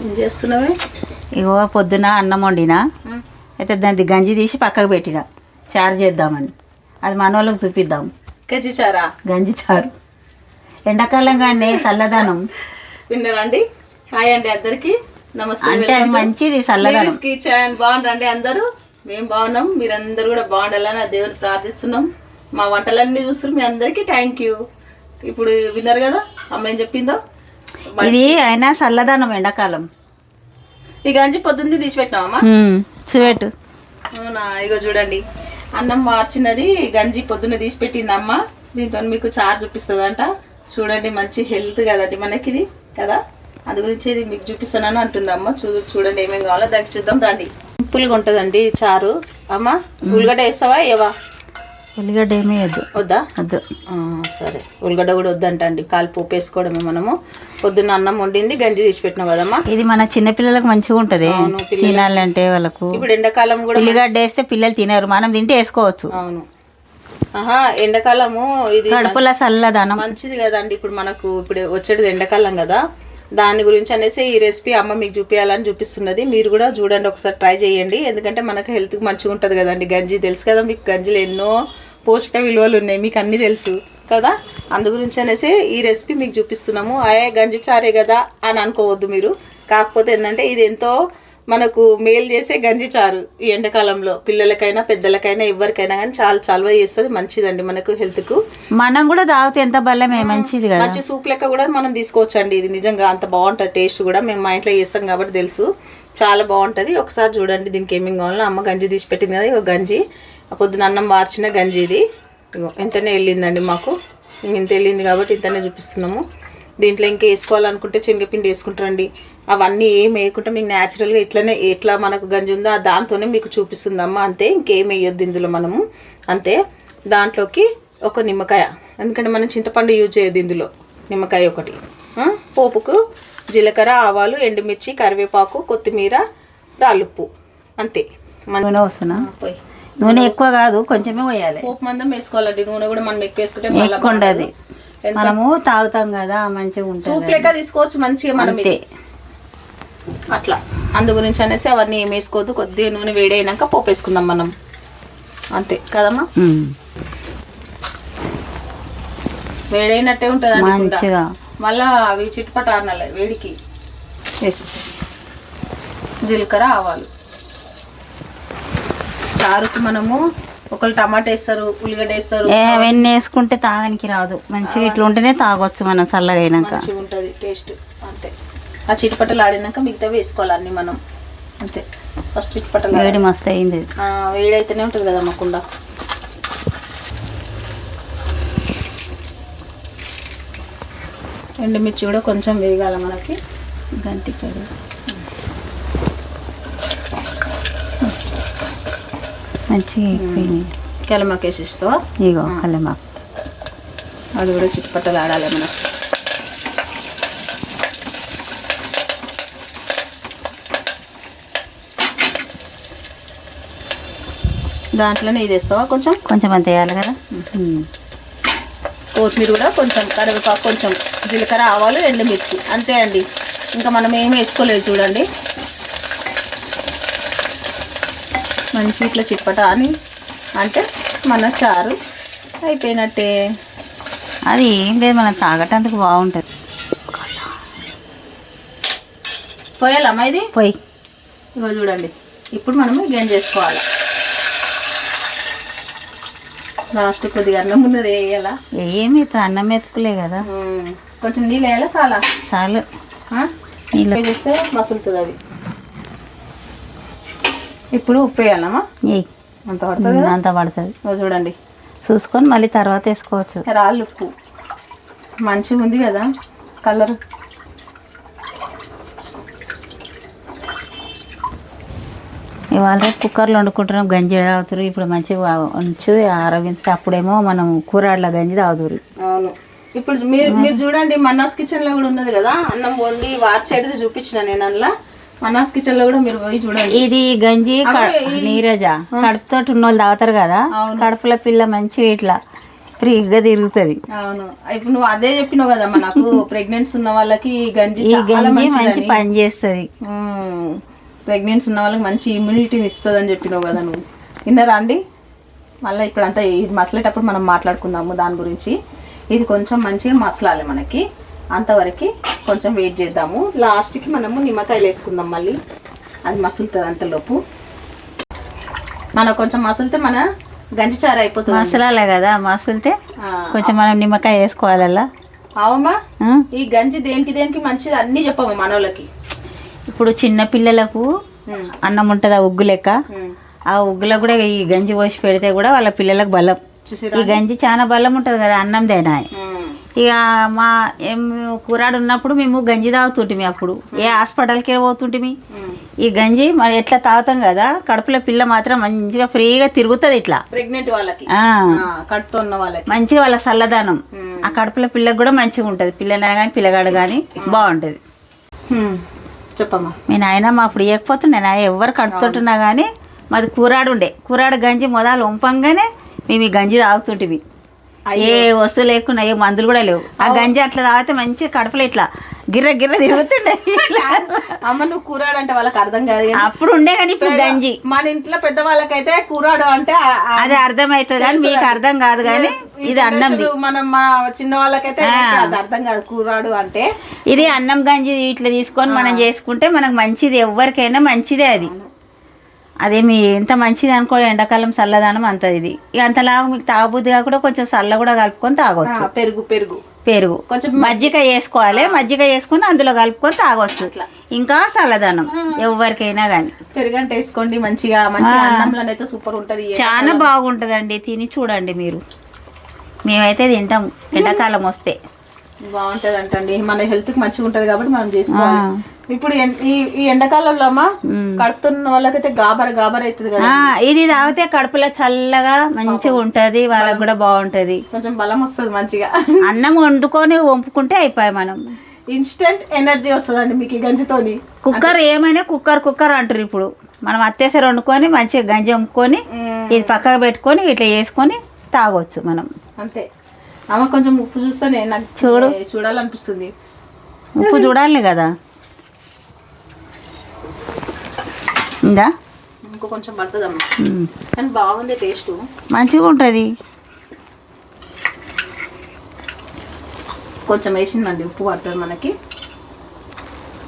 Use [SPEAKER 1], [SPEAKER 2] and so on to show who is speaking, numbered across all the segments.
[SPEAKER 1] ఏం చేస్తున్నావే?
[SPEAKER 2] ఇగో పొద్దున అన్నం వండినా అయితే దాన్ని గంజి తీసి పక్కకు పెట్టిన చారు చేద్దామని. అది మన వాళ్ళకి చూపిద్దాం.
[SPEAKER 1] గంజి చారా?
[SPEAKER 2] గంజి చారు ఎండాకాలంగానే చల్లదనం.
[SPEAKER 1] విన్నారండి? హాయ్ అండి అందరికి, నమస్తే.
[SPEAKER 2] అంటే మంచిది చల్లదనం.
[SPEAKER 1] బాగుండండి అందరూ. మేము బాగున్నాం, మీరందరూ కూడా బాగుండాలని ఆ దేవుని ప్రార్థిస్తున్నాం. మా వంటలన్నీ చూస్తారు, మీ అందరికీ థ్యాంక్ యూ. ఇప్పుడు విన్నారు కదా అమ్మ ఏం చెప్పిందో.
[SPEAKER 2] ఇది అయినా చల్లదనం ఎండాకాలం.
[SPEAKER 1] ఈ గంజి పొద్దున్న తీసి పెట్టినావమ్మా?
[SPEAKER 2] చూపెట్టు.
[SPEAKER 1] అవునా? ఇగో చూడండి, అన్నం మార్చినది గంజి పొద్దున్న తీసి పెట్టింది అమ్మ. దీంతో మీకు చారు చూపిస్తుందంట. చూడండి, మంచి హెల్త్ కదండి మనకి ఇది కదా, అందు గురించి ఇది మీకు చూపిస్తానని అంటుంది అమ్మ. చూడండి ఏమేమి కావాలో దానికి చూద్దాం రండి. సింపుల్గా ఉంటుందండి చారు. అమ్మ ఉల్లిగడ్డ వేస్తావా? ఏవా?
[SPEAKER 2] ఉల్లిగడ్డ ఏమీ
[SPEAKER 1] వద్దా?
[SPEAKER 2] వద్దు.
[SPEAKER 1] సరే, ఉల్లిగడ్డ కూడా వద్దంట అండి. కాలు పోపు వేసుకోవడమే మనము. పొద్దున్న అన్నం వండింది, గంజి తీసి పెట్టినాం కదమ్మా.
[SPEAKER 2] ఇది మన చిన్న పిల్లలకు మంచిగా ఉంటది తినాలంటే. వాళ్ళకు
[SPEAKER 1] ఇప్పుడు ఎండాకాలం కూడా
[SPEAKER 2] ఉల్లిగడ్డ వేస్తే పిల్లలు తినరు, మనం తింటే వేసుకోవచ్చు.
[SPEAKER 1] అవును. ఎండాకాలము ఇది
[SPEAKER 2] కడుపుల చల్లదనం
[SPEAKER 1] మంచిది కదండి. ఇప్పుడు మనకు ఇప్పుడు వచ్చేది ఎండాకాలం కదా, దాని గురించి అనేసి ఈ రెసిపీ అమ్మ మీకు చూపించాలని చూపిస్తున్నది. మీరు కూడా చూడండి, ఒకసారి ట్రై చేయండి. ఎందుకంటే మనకు హెల్త్కి మంచిగా ఉంటుంది కదండి. గంజి తెలుసు కదా మీకు, గంజిలో ఎన్నో పోషక విలువలు ఉన్నాయి, మీకు అన్నీ తెలుసు కదా. అందు గురించి అనేసి ఈ రెసిపీ మీకు చూపిస్తున్నాము. గంజి చారే కదా అని అనుకోవద్దు మీరు. కాకపోతే ఏంటంటే ఇది ఎంతో మనకు మేలు చేసే గంజి చారు. ఈ ఎండాకాలంలో పిల్లలకైనా పెద్దలకైనా ఎవరికైనా కానీ చాలా చలువ చేస్తుంది, మంచిదండి మనకు హెల్త్కు.
[SPEAKER 2] మనం కూడా తాగితే ఎంత బలమే, మంచిది కదా.
[SPEAKER 1] మంచి సూప్ లెక్క కూడా మనం తీసుకోవచ్చు అండి. ఇది నిజంగా అంత బాగుంటుంది టేస్ట్ కూడా. మేము మా ఇంట్లో చేస్తాం కాబట్టి తెలుసు, చాలా బాగుంటుంది. ఒకసారి చూడండి దీనికి ఏమేమి కావాలో. అమ్మ గంజి తీసి పెట్టింది కదా, ఇగో గంజి పొద్దున అన్నం మార్చిన గంజి ఇది. ఇగో ఇంతనే వెళ్ళిందండి మాకు, ఇంత వెళ్ళింది కాబట్టి ఇంతనే చూపిస్తున్నాము. దీంట్లో ఇంకా వేసుకోవాలనుకుంటే శనగపిండి వేసుకుంటారండి. అవన్నీ ఏం వేయకుండా మీకు న్యాచురల్గా ఇట్లనే ఎట్లా మనకు గంజి ఉందో దాంతోనే మీకు చూపిస్తుందమ్మా. అంతే, ఇంకేం వేయొద్దు ఇందులో మనము. అంతే. దాంట్లోకి ఒక నిమ్మకాయ, ఎందుకంటే మనం చింతపండు యూజ్ చేయొద్దు ఇందులో. నిమ్మకాయ ఒకటి. పోపుకు జీలకర్ర, ఆవాలు, ఎండుమిర్చి, కరివేపాకు, కొత్తిమీర, రాళ్ళుప్పు, అంతే.
[SPEAKER 2] నూనె వస్తున్నా
[SPEAKER 1] పోయి
[SPEAKER 2] నూనె ఎక్కువ కాదు, కొంచెమే పోయాలి.
[SPEAKER 1] పోపు మందం వేసుకోవాలండి. నూనె కూడా మనం ఎక్కువ వేసుకుంటే
[SPEAKER 2] ఎక్కువ ఉండదు. మనము తాగుతాం కదా, మంచిగా ఉంటుంది.
[SPEAKER 1] సూప్ లెక్క తీసుకోవచ్చు మంచిగా మనం అట్లా. అందు గురించి అనేసి అవన్నీ ఏం వేసుకోవద్దు. కొద్దిగా నూనె వేడైనాక పోపు వేసుకుందాం మనం, అంతే కదమ్మా. వేడైనట్టే ఉంటుంది మంచిగా. మళ్ళా అవి చిట్పట అనాలి వేడికి. వేసేసి జీలకర్ర, ఆవాలు. చారుకు మనము ఒకళ్ళు టమాటా వేస్తారు, ఉల్లిగడ్డ వేస్తారు.
[SPEAKER 2] అవన్నీ వేసుకుంటే తాగనికి రాదు, మంచిగా ఇట్లా ఉంటేనే తాగొచ్చు మనం చల్లగా అయినాక.
[SPEAKER 1] మంచిగా ఉంటుంది టేస్ట్. అంతే. ఆ చిట్పట్టలు ఆడినాక మిగతా వేసుకోవాలి అన్ని మనం, అంతే. ఫస్ట్ చిట్పట్టలు
[SPEAKER 2] వేడి మస్తు అయింది.
[SPEAKER 1] వేడి అయితేనే ఉంటుంది కదా మాకుండా. ఎండుమిర్చి కూడా కొంచెం వేగాల మనకి.
[SPEAKER 2] గంటి కడి మంచిగా
[SPEAKER 1] కలమాకు వేసిస్తావా?
[SPEAKER 2] ఇగో కలమాకు,
[SPEAKER 1] అది కూడా చిట్పట్టలు ఆడాలి మనకు. దాంట్లోనే ఇది వేస్తావా? కొంచెం కొంచెం అంత వేయాలి కదా. కొత్తిమీర కూడా కొంచెం, కరివేపాకు కొంచెం, జీలకర్ర, ఆవాలు, ఎండుమిర్చి, అంతే అండి. ఇంకా మనం ఏమి వేసుకోలేదు చూడండి. మంచి ఇట్లా చిట్పట అని అంటే మన చారు అయిపోయినట్టే.
[SPEAKER 2] అది ఏం లేదు, మనం తాగటానికి బాగుంటుంది.
[SPEAKER 1] పోయాలమ్మా ఇది?
[SPEAKER 2] పోయి.
[SPEAKER 1] ఇగో చూడండి, ఇప్పుడు మనము గంజి చేసుకోవాలి. లాస్ట్ కొద్దిగా అన్నం ఉన్నది వేయాలా?
[SPEAKER 2] ఏమి అన్నం మెతుకులే కదా,
[SPEAKER 1] కొంచెం నీళ్ళు వేయాలా? చాలా
[SPEAKER 2] చాలు.
[SPEAKER 1] నీళ్ళు వేస్తే మసులుతుంది అది. ఇప్పుడు ఉప్పు వేయాలమ్మా? అంత పడుతుంది,
[SPEAKER 2] అంత పడుతుంది.
[SPEAKER 1] చూడండి,
[SPEAKER 2] చూసుకొని మళ్ళీ తర్వాత వేసుకోవచ్చు.
[SPEAKER 1] రాళ్ళు ఉప్పు మంచిగా ఉంది కదా కలర్.
[SPEAKER 2] ఇవాళ కుక్కర్లో వండుకుంటున్నాం, గంజి తాగుతారు. ఇప్పుడు మంచిగా ఉంచి ఆరోగ్యం. అప్పుడేమో మనం కూరాడల గంజి తాగుతారు.
[SPEAKER 1] అవును. ఇప్పుడు మీరు చూడండి, మన్నాస్ కిచెన్లో కూడా ఉన్నది కదా, అన్నం వండి వార్చేటిది చూపించిన నేను. అందులో మన్నాస్ కిచెన్ లో కూడా మీరు పోయి చూడండి.
[SPEAKER 2] ఇది గంజి నీరజ కడుపుతో ఉన్న వాళ్ళు తాగుతారు కదా, కడుపుల పిల్ల మంచిగా ఇట్లా ఫ్రీగా తిరుగుతుంది.
[SPEAKER 1] అవును, ఇప్పుడు నువ్వు అదే చెప్పినావు కదమ్మా నాకు ప్రెగ్నెన్సీ ఉన్న వాళ్ళకి ఈ గంజి
[SPEAKER 2] ఈ
[SPEAKER 1] చాలా
[SPEAKER 2] గంజి మంచి
[SPEAKER 1] మంచిదని.
[SPEAKER 2] పని చేస్తుంది.
[SPEAKER 1] ప్రెగ్నెన్సీ ఉన్న వాళ్ళకి మంచి ఇమ్యూనిటీని ఇస్తుంది అని చెప్పినావు కదా నువ్వు. విన్నారా అండి? మళ్ళీ ఇప్పుడంతా ఇది మసలేటప్పుడు మనం మాట్లాడుకుందాము దాని గురించి. ఇది కొంచెం మంచిగా మసలాలి మనకి, అంతవరకు కొంచెం వెయిట్ చేద్దాము. లాస్ట్కి మనము నిమ్మకాయలు వేసుకుందాం, మళ్ళీ అది మసులుతుంది అంతలోపు. మనకు కొంచెం మసులితే మన గంజి చారు అయిపోతుంది.
[SPEAKER 2] మసలాలే కదా, మసులితే కొంచెం మనం నిమ్మకాయ వేసుకోవాలి అలా.
[SPEAKER 1] అవుమా, ఈ గంజి దేనికి దేనికి మంచిది అన్నీ చెప్పమ్మా మనోళ్ళకి.
[SPEAKER 2] ఇప్పుడు చిన్న పిల్లలకు అన్నం ఉంటుంది ఆ ఉగ్గు లెక్క, ఆ ఉగ్గులో కూడా ఈ గంజి పోసి పెడితే కూడా వాళ్ళ పిల్లలకు బలం. ఈ గంజి చాలా బలం ఉంటుంది కదా అన్నందేనా. ఇక మా కూరాడు ఉన్నప్పుడు మేము గంజి తాగుతుంటిమి. అప్పుడు ఏ హాస్పిటల్కి పోతుంటిమి. ఈ గంజి మనం ఎట్లా తాగుతాం కదా, కడుపులో పిల్ల మాత్రం మంచిగా ఫ్రీగా తిరుగుతుంది ఇట్లా.
[SPEAKER 1] ప్రెగ్నెంట్ వాళ్ళకి, కడుపుతో ఉన్న వాళ్ళకి
[SPEAKER 2] మంచిగా వాళ్ళ చల్లదనం. ఆ కడుపులో పిల్లకి కూడా మంచిగా ఉంటుంది. పిల్లనైనా కానీ పిల్లగాడు కానీ బాగుంటుంది.
[SPEAKER 1] చెప్పమ్మా.
[SPEAKER 2] మీ నాయనమ్మ అప్పుడు ఇవ్వకపోతుండే, నా ఎవరు కడుపుతుంటున్నా కానీ మాది కూరాడు గంజి మొదలు వంపంగానే మేము ఈ గంజి తాగుతుంటివి. ఏ వస్తువు లేకుండా ఏ మందులు కూడా లేవు. ఆ గంజి అట్లా తాగితే మంచిగా కడుపులో ఇట్లా గిర్ర గిర్ర తిరుగుతుండే.
[SPEAKER 1] అమ్మ నువ్వు కూరాడు అంటే వాళ్ళకి అర్థం కాదు,
[SPEAKER 2] అప్పుడు ఉండే కానీ ఇప్పుడు గంజి.
[SPEAKER 1] మన ఇంట్లో పెద్ద వాళ్ళకైతే కూరాడు అంటే
[SPEAKER 2] అదే అర్థమవుతుంది కానీ మీకు అర్థం కాదు. కానీ ఇది అన్నం,
[SPEAKER 1] మనం మా చిన్న వాళ్ళకైతే అది అర్థం కాదు కూరాడు అంటే.
[SPEAKER 2] ఇది అన్నం గంజి ఇట్లా తీసుకొని మనం చేసుకుంటే మనకు మంచిది, ఎవరికైనా మంచిదే. అదేమి ఎంత మంచిది అనుకో, ఎండాకాలం చల్లదనం అంత. ఇది అంతలాగా మీకు తాగబుద్దిగా కూడా కొంచెం చల్ల కూడా కలుపుకొని తాగొచ్చు. పెరుగు కొంచెం మజ్జిగ వేసుకోవాలి. మజ్జిగ వేసుకొని అందులో కలుపుకొని తాగొచ్చు. ఇంకా చల్లదనం ఎవరికైనా కానీ
[SPEAKER 1] పెరుగు అంటే వేసుకోండి మంచిగా. అన్నంలో అయితే సూపర్ ఉంటది,
[SPEAKER 2] చాలా బాగుంటదండి. తిని చూడండి మీరు. మేమైతే తింటాం ఎండాకాలం వస్తే.
[SPEAKER 1] బాగుంటది అంటండి, మన హెల్త్ కి మంచిగా ఉంటది కాబట్టి మనం చేసుకోవాలి. ఇప్పుడు ఈ ఎండాకాలంలో అమ్మా కడుపుతున్న వాళ్ళకైతే గాబర్ అవుతుంది కదా.
[SPEAKER 2] ఇది తాగితే కడుపులో చల్లగా మంచిగా ఉంటది, వాళ్ళకి కూడా బాగుంటది, కొంచెం
[SPEAKER 1] బలం వస్తుంది మంచిగా.
[SPEAKER 2] అన్నం వండుకొని వంపుకుంటే అయిపోయి మనం
[SPEAKER 1] ఇన్స్టెంట్ ఎనర్జీ వస్తుందండి మీకు ఈ గంజితోని.
[SPEAKER 2] కుక్కర్ ఏమైనా కుక్కర్ అంటారు. ఇప్పుడు మనం అత్తేసరి వండుకొని మంచిగా గంజి వంపుకొని ఇది పక్కకు పెట్టుకొని ఇట్లా వేసుకొని తాగొచ్చు మనం.
[SPEAKER 1] అంతే. అమ్మ కొంచెం ఉప్పు చూస్తేనే నాకు చూడాలనిపిస్తుంది.
[SPEAKER 2] ఉప్పు చూడాలి కదా. ఇంకా
[SPEAKER 1] ఇంకో కొంచెం పడుతుందమ్మా, కానీ బాగుంది, టేస్ట్
[SPEAKER 2] మంచిగా ఉంటుంది.
[SPEAKER 1] కొంచెం వేసిందండి ఉప్పు పడుతుంది మనకి.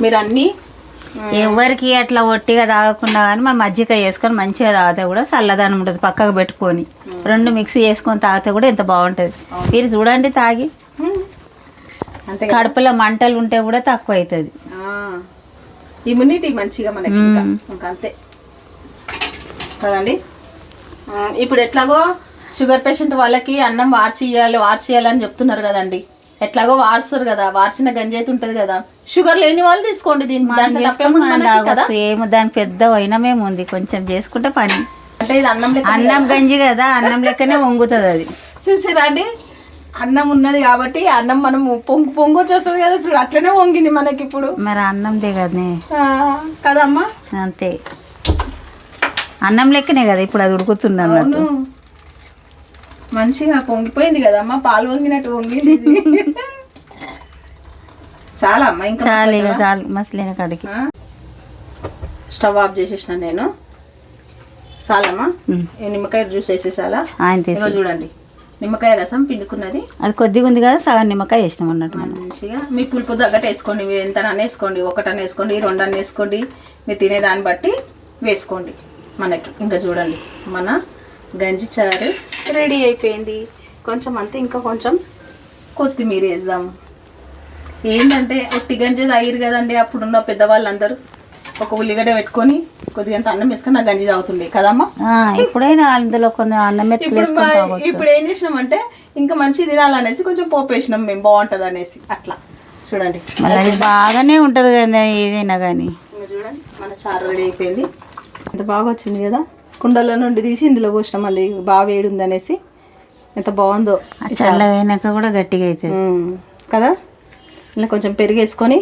[SPEAKER 1] మీరు అన్నీ
[SPEAKER 2] ఎవరికి అట్లా ఒట్టిగా తాగకుండా కానీ మనం మజ్జిగ వేసుకొని మంచిగా తాగితే కూడా చల్లదనం ఉంటుంది. పక్కకు పెట్టుకొని రెండు మిక్స్ చేసుకొని తాగితే కూడా ఎంత బాగుంటుంది. మీరు చూడండి తాగి, అంతే. కడుపులో మంటలు ఉంటే కూడా తక్కువ అవుతుంది,
[SPEAKER 1] ఇమ్యూనిటీ మంచిగా మనకి. ఇంకా అంతే కదండి. ఇప్పుడు ఎట్లాగో షుగర్ పేషెంట్ వాళ్ళకి అన్నం వార్చేయాలని చెప్తున్నారు కదండి. ఎట్లాగో వార్స్తారు కదా, వార్చిన గంజి అయితే ఉంటుంది కదా. షుగర్ లేని వాళ్ళు తీసుకోండి,
[SPEAKER 2] ఏమో దాని పెద్ద వైనమేముంది, కొంచెం చేసుకుంటే పని.
[SPEAKER 1] అంటే ఇది
[SPEAKER 2] అన్నం గంజి కదా, అన్నం లెక్కనే వంగుతుంది అది.
[SPEAKER 1] చూసిరా అండి, అన్నం ఉన్నది కాబట్టి అన్నం మనం పొంగు వచ్చేస్తుంది కదా, చూడు అట్లనే వంగింది మనకి ఇప్పుడు.
[SPEAKER 2] మరి అన్నందే కదనే
[SPEAKER 1] కదమ్మా,
[SPEAKER 2] అంతే అన్నం లెక్కనే కదా ఇప్పుడు అది ఉడుకుతుంది అన్నట్టు.
[SPEAKER 1] మంచిగా పొంగిపోయింది కదమ్మా, పాలు వంగినట్టు వంగింది. చాలా అమ్మా, ఇంకా
[SPEAKER 2] చాలు మసలిన కాడికి.
[SPEAKER 1] స్టవ్ ఆఫ్ చేసేసిన నేను. చాలమ్మా, నిమ్మకాయ జ్యూస్ వేసేసాలా. చూడండి, నిమ్మకాయ రసం పిండుకున్నది,
[SPEAKER 2] అది కొద్దిగా ఉంది కదా, సగం నిమ్మకాయ వేసినాం అన్నట్టు.
[SPEAKER 1] మంచిగా మీ పులుపు తగ్గట్టు వేసుకోండి. మీరు ఎంత వేసుకోండి, ఒకటన్న వేసుకోండి, రెండన్న వేసుకోండి, మీరు తినేదాన్ని బట్టి వేసుకోండి మనకి. ఇంకా చూడండి, మన గంజి చారు రెడీ అయిపోయింది. కొంచెం అంతే, ఇంకా కొంచెం కొత్తిమీర వేద్దాము. ఏంటంటే ఒట్టి గంజి తాగిరు కదండి అప్పుడున్న పెద్దవాళ్ళందరూ. ఒక ఉల్లిగడ్డ పెట్టుకొని కొద్దిగా అన్నం వేసుకొని నా గంజి తాగుతుండే కదమ్మా.
[SPEAKER 2] ఇప్పుడైనా అందులో కొన్ని అన్నం
[SPEAKER 1] ఇప్పుడు ఏం చేసినామంటే ఇంకా మంచి తినాలనేసి కొంచెం పోపు వేసినాం మేము, బాగుంటుంది అనేసి. అట్లా చూడండి,
[SPEAKER 2] అది బాగానే ఉంటుంది కదా ఏదైనా కానీ.
[SPEAKER 1] చూడండి, మన చారు రెడీ అయిపోయింది. ఎంత బాగా వచ్చింది కదా. కుండలో నుండి తీసి ఇందులో పోసినాం, మళ్ళీ బాగా వేడి ఉంది అనేసి. ఎంత బాగుందో.
[SPEAKER 2] చల్లగా అయినాక కూడా గట్టిగా అవుతుంది
[SPEAKER 1] కదా. ఇలా కొంచెం పెరిగేసుకొని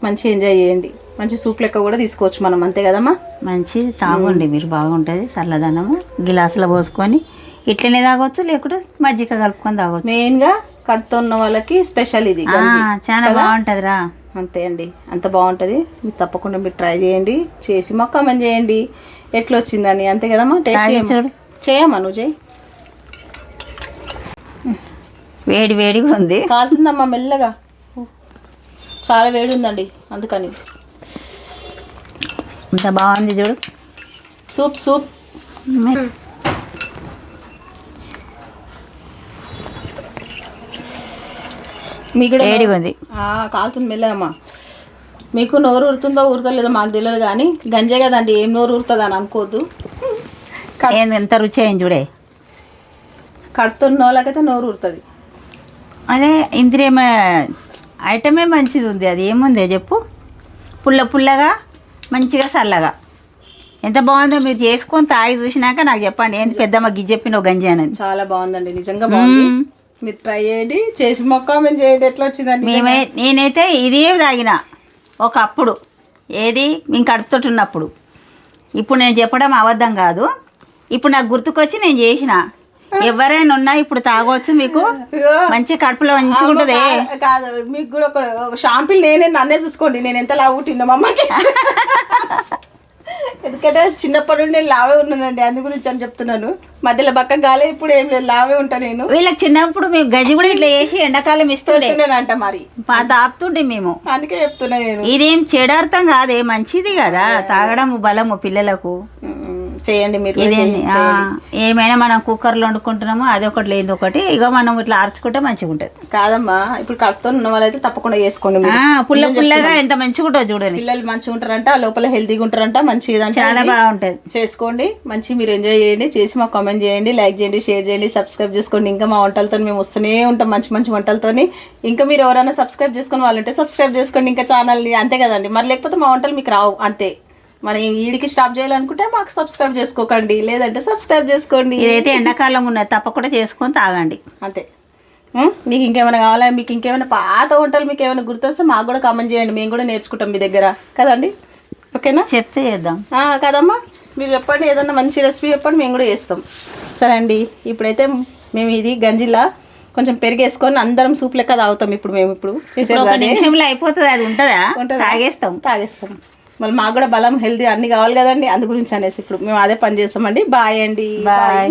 [SPEAKER 1] మంచిగా ఎంజాయ్ చేయండి. మంచి సూప్ లెక్క కూడా తీసుకోవచ్చు మనం, అంతే కదమ్మా.
[SPEAKER 2] మంచిది తాగండి మీరు, బాగుంటుంది చల్లదనము. గిలాసులో పోసుకొని ఇట్లనే తాగొచ్చు, లేకుంటే మజ్జిగ కలుపుకొని తాగొచ్చు.
[SPEAKER 1] మెయిన్గా కడుపుతో ఉన్న వాళ్ళకి స్పెషల్ ఇది గంజి.
[SPEAKER 2] చాలా బాగుంటుందిరా.
[SPEAKER 1] అంతే అండి, అంత బాగుంటుంది. మీరు తప్పకుండా మీరు ట్రై చేయండి, చేసి మాకు కామెంట్ చేయండి ఎట్లా వచ్చిందని. అంతే కదమ్మా, టేస్ట్
[SPEAKER 2] చూడు.
[SPEAKER 1] చేయమ్మా, నువ్వు చేయి.
[SPEAKER 2] వేడి వేడిగా ఉంది.
[SPEAKER 1] కాలుతుందమ్మా మెల్లగా, చాలా వేడి ఉందండి అందుకని.
[SPEAKER 2] ఇంత బాగుంది చూడు.
[SPEAKER 1] Soup soup. మీకు కూడా
[SPEAKER 2] వేడిగా ఉంది.
[SPEAKER 1] కాలుతుంది మెల్లగమ్మా. మీకు నోరు ఊరుతుందో ఊరుతలేదో మాకు తెలియదు, కానీ గంజే కదండి, ఏం నోరు ఊరుతుంది అని అనుకోవద్దు.
[SPEAKER 2] ఎంత రుచి అయింది చూడే.
[SPEAKER 1] కడుతున్న వాళ్ళకైతే నోరు ఊరుతుంది.
[SPEAKER 2] అదే ఇంద్రియ ఐటమే మంచిది ఉంది. అది ఏముంది చెప్పు. పుల్ల పుల్లగా మంచిగా చల్లగా ఎంత బాగుందో. మీరు చేసుకొని తాగి చూసినాక నాకు చెప్పండి. ఏంటి పెద్దమ్మ గిజ్జి చెప్పిన గంజి అని.
[SPEAKER 1] చాలా బాగుందండి, నిజంగా బాగుంది. మీరు ట్రై చేయండి, చేసి మొక్క మేము చేయండి ఎట్లా వచ్చిందండి.
[SPEAKER 2] నేనైతే ఇదే తాగిన ఒకప్పుడు, ఏది మేము కడుపుతోటి ఉన్నప్పుడు. ఇప్పుడు నేను చెప్పడం అబద్ధం కాదు, ఇప్పుడు నాకు గుర్తుకొచ్చి నేను చేసిన. ఎవరైనా ఉన్నా ఇప్పుడు తాగొచ్చు, మీకు మంచి కడుపులో మంచిగా ఉంటుంది.
[SPEAKER 1] కాదు, మీకు కూడా ఒక షాంపిల్ నన్నే చూసుకోండి, నేను ఎంత లావు పుట్టిందో మా అమ్మకి. ఎందుకంటే చిన్నప్పటి నుండి నేను లావే ఉన్నానండి, అందు గురించి అని చెప్తున్నాను. మధ్యలో బక్క గాలే, ఇప్పుడు ఏం లేదు, లావే ఉంటా నేను.
[SPEAKER 2] వీళ్ళకి చిన్నప్పుడు మేము గజ్జి కూడా ఇట్లా వేసి ఎండాకాలం
[SPEAKER 1] ఇస్తున్నానంట, మరి
[SPEAKER 2] తాపుతుండే మేము.
[SPEAKER 1] అందుకే చెప్తున్నా నేను.
[SPEAKER 2] ఇదేం చెడార్థం కాదే, మంచిది కదా తాగడం, బలము పిల్లలకు.
[SPEAKER 1] చేయండి మీరు.
[SPEAKER 2] ఏమైనా మనం కుక్కర్లో వండుకుంటున్నామో అది ఒకటి లేదు ఒకటి, ఇక మనం ఇట్లా అరుచుకుంటే మంచిగా ఉంటుంది.
[SPEAKER 1] కాదమ్మా, ఇప్పుడు కడుపుతో ఉన్న వాళ్ళైతే తప్పకుండా చేసుకోండి.
[SPEAKER 2] పుల్ల పుల్లగా ఎంత మంచిగా ఉంటుంది చూడండి.
[SPEAKER 1] పిల్లలు మంచిగా ఉంటారంట, లోపల హెల్తీగా ఉంటారంట, మంచిగా
[SPEAKER 2] చాలా బాగుంటుంది.
[SPEAKER 1] చేసుకోండి, మంచి మీరు ఎంజాయ్ చేయండి, చేసి మాకు కామెంట్ చేయండి, లైక్ చేయండి, షేర్ చేయండి, సబ్స్క్రైబ్ చేసుకోండి. ఇంకా మా వంటలతో మేము వస్తూనే ఉంటాం, మంచి మంచి వంటలతోని. ఇంకా మీరు ఎవరైనా సబ్స్క్రైబ్ చేసుకుని వాళ్ళంటే సబ్స్క్రైబ్ చేసుకోండి ఇంకా ఛానల్ని. అంతే కదండి, మరి లేకపోతే మా వంటలు మీకు రావు. అంతే, మరి వీడికి స్టాప్ చేయాలనుకుంటే మాకు సబ్స్క్రైబ్ చేసుకోకండి, లేదంటే సబ్స్క్రైబ్ చేసుకోండి.
[SPEAKER 2] ఇదైతే ఎండాకాలం ఉన్నది, తప్పకుండా చేసుకొని తాగండి.
[SPEAKER 1] అంతే. మీకు ఇంకేమైనా కావాలా, మీకు ఇంకేమైనా పాత వంటలు మీకు ఏమైనా గుర్తొస్తే మాకు కూడా కామెంట్ చేయండి, మేము కూడా నేర్చుకుంటాం మీ దగ్గర. కదండి, ఓకేనా?
[SPEAKER 2] చెప్తే చేద్దాం
[SPEAKER 1] కదమ్మా, మీరు చెప్పండి, ఏదన్నా మంచి రెసిపీ చెప్పండి, మేము కూడా చేస్తాం. సరే అండి, ఇప్పుడైతే మేము ఇది గంజిలా కొంచెం పెరిగేసుకొని అందరం సూప్ లెక్క తాగుతాం. ఇప్పుడు మేము
[SPEAKER 2] నిమిషంలో అయిపోతుంది. అది ఉంటుందా?
[SPEAKER 1] తాగేస్తాం. మళ్ళీ మాకు కూడా బలం, హెల్తీ అన్నీ కావాలి కదండి, అందు గురించి అనేసి ఇప్పుడు మేము అదే పని చేస్తామండి. బాయ్ అండి.
[SPEAKER 2] బాయ్.